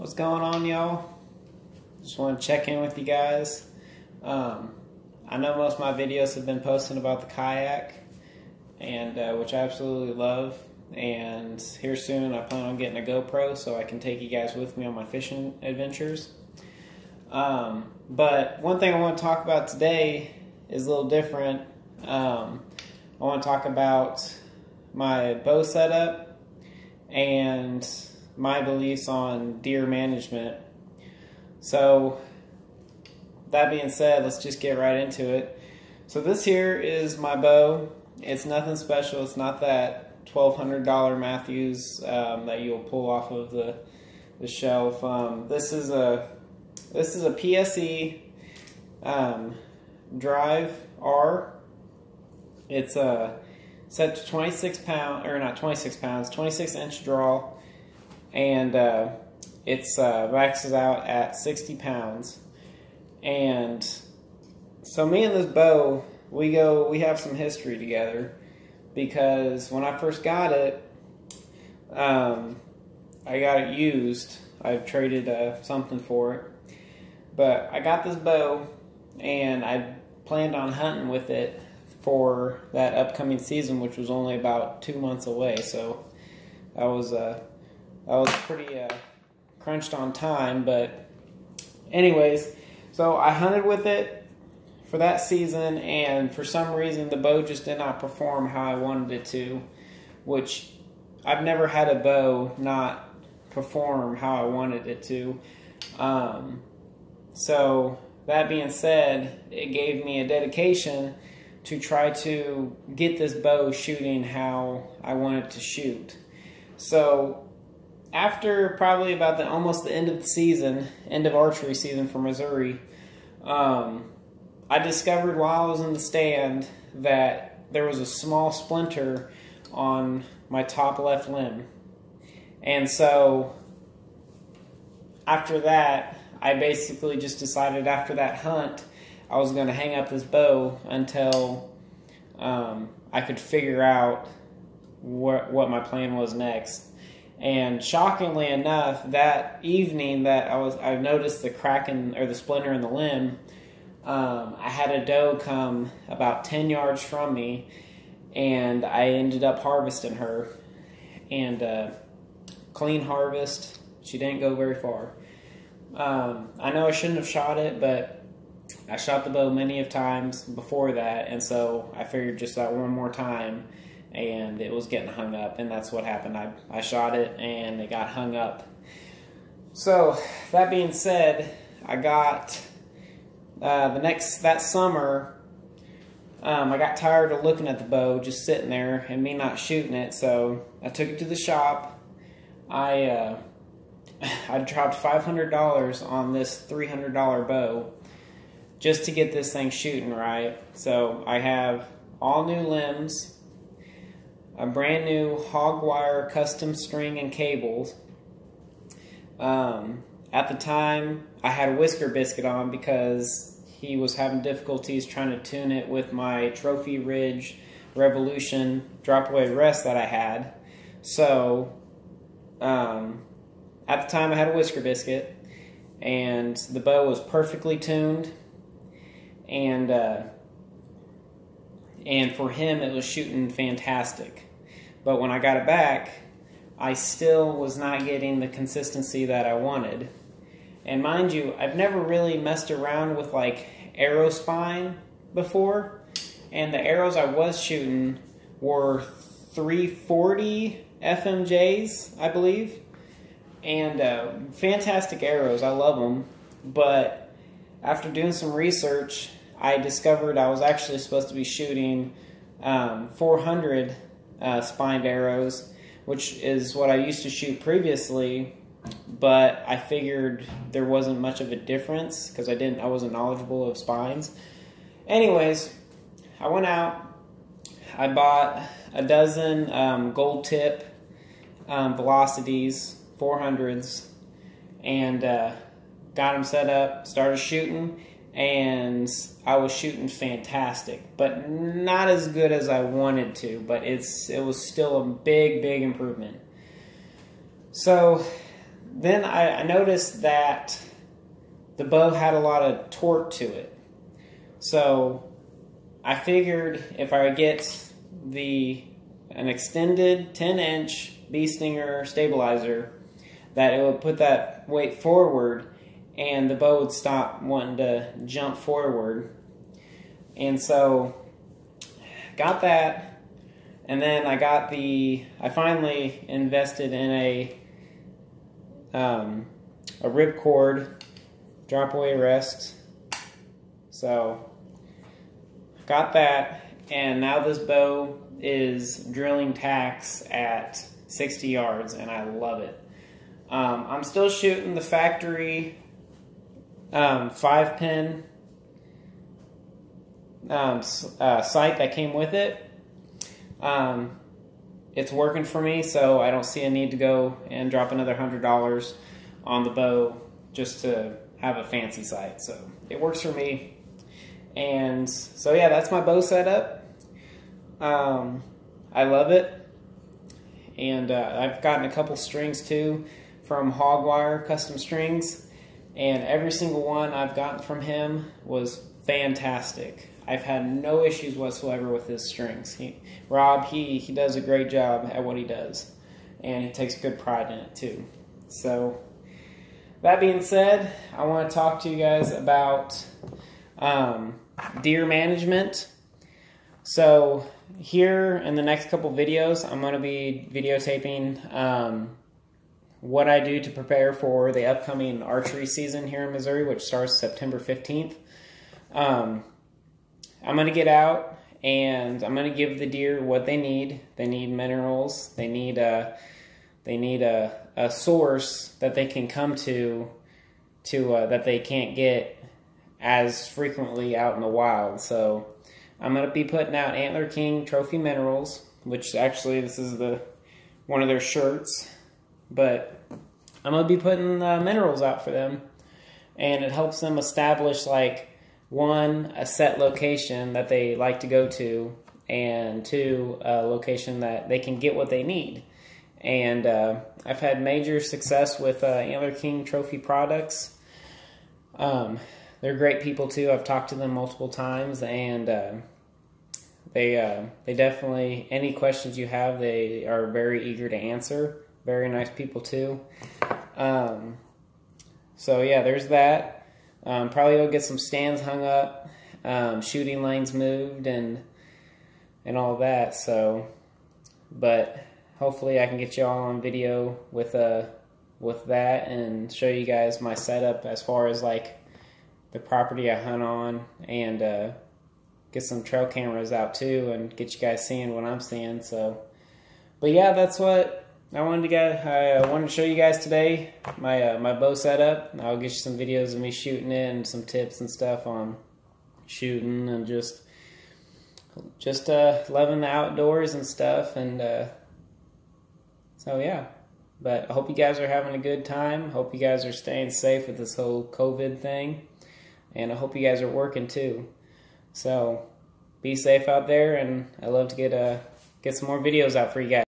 What's going on, y'all? Just want to check in with you guys. I know most of my videos have been posting about the kayak, and which I absolutely love. And here soon I plan on getting a GoPro so I can take you guys with me on my fishing adventures. But one thing I want to talk about today is a little different. I want to talk about my bow setup and my beliefs on deer management. So that being said, let's just get right into it. So this here is my bow. It's nothing special. It's not that $1,200 Matthews that you'll pull off of the shelf. This is a PSE Drive R. It's set to 26 pound, or not 26 pounds, 26-inch draw, and it's maxes out at 60 pounds. And so me and this bow, we have some history together, because when I first got it, I got it used. I traded something for it, but I got this bow and I planned on hunting with it for that upcoming season, which was only about 2 months away. So I was pretty crunched on time. But anyways, so I hunted with it for that season, and for some reason the bow just did not perform how I wanted it to, which I've never had a bow not perform how I wanted it to. So that being said, it gave me a dedication to try to get this bow shooting how I want it to shoot. So after probably about almost the end of the season, end of archery season for Missouri, I discovered while I was in the stand that there was a small splinter on my top left limb. And so after that, I basically just decided after that hunt I was going to hang up this bow until I could figure out what my plan was next. And shockingly enough, that evening that I noticed the crack or the splinter in the limb, I had a doe come about 10 yards from me, and I ended up harvesting her. And clean harvest. She didn't go very far. I know I shouldn't have shot it, but I shot the bow many of times before that, and so I figured just that one more time, and it was getting hung up, and that's what happened. I shot it, and it got hung up. So that being said, I got that summer, I got tired of looking at the bow just sitting there and me not shooting it, so I took it to the shop. I dropped $500 on this $300 bow just to get this thing shooting right. So I have all new limbs, a brand new hog wire custom string and cables. At the time, I had a Whisker Biscuit on because he was having difficulties trying to tune it with my Trophy Ridge Revolution drop away rest that I had. So at the time I had a Whisker Biscuit, and the bow was perfectly tuned, and for him it was shooting fantastic. But when I got it back, I still was not getting the consistency that I wanted. And mind you, I've never really messed around with like arrow spine before, and the arrows I was shooting were 340 FMJs, I believe. And fantastic arrows, I love them. But after doing some research, I discovered I was actually supposed to be shooting 400 spined arrows, which is what I used to shoot previously. But I figured there wasn't much of a difference because I wasn't knowledgeable of spines. Anyways, I went out, I bought a dozen gold tip velocities, 400s, and got them set up, started shooting, and I was shooting fantastic, but not as good as I wanted to, but it was still a big improvement. So then I noticed that the bow had a lot of torque to it. So I figured if I would get an extended 10-inch bee stinger stabilizer, that it would put that weight forward and the bow would stop wanting to jump forward. And so got that, and then I finally invested in a ripcord drop away rest. So got that, and now this bow is drilling tacks at 60 yards, and I love it. I'm still shooting the factory 5-pin sight that came with it. It's working for me, so I don't see a need to go and drop another $100 on the bow just to have a fancy sight. So it works for me. And so yeah, that's my bow setup. I love it. And I've gotten a couple strings too from Hogwire Custom Strings, and every single one I've gotten from him was fantastic. I've had no issues whatsoever with his strings. Rob does a great job at what he does, and he takes good pride in it too. So that being said, I want to talk to you guys about deer management. So here in the next couple videos, I'm going to be videotaping what I do to prepare for the upcoming archery season here in Missouri, which starts September 15th. I'm going to get out and I'm going to give the deer what they need. They need minerals. They need a source that they can come to that they can't get as frequently out in the wild. So I'm going to be putting out Antler King Trophy Minerals, which actually this is one of their shirts. But I'm going to be putting minerals out for them, and it helps them establish, like, one, a set location that they like to go to, and two, a location that they can get what they need. And I've had major success with Antler King Trophy products. They're great people too. I've talked to them multiple times, and they definitely, any questions you have, they are very eager to answer. Very nice people too. So yeah, there's that. Probably go get some stands hung up, shooting lanes moved, and all that. So, but hopefully I can get you all on video with that and show you guys my setup as far as like the property I hunt on, and get some trail cameras out too and get you guys seeing what I'm seeing. So, but yeah, that's what I wanted to show you guys today, my bow setup. I'll get you some videos of me shooting it and some tips and stuff on shooting and just loving the outdoors and stuff. And so yeah, but I hope you guys are having a good time. Hope you guys are staying safe with this whole COVID thing, and I hope you guys are working too. So be safe out there, and I love to get some more videos out for you guys.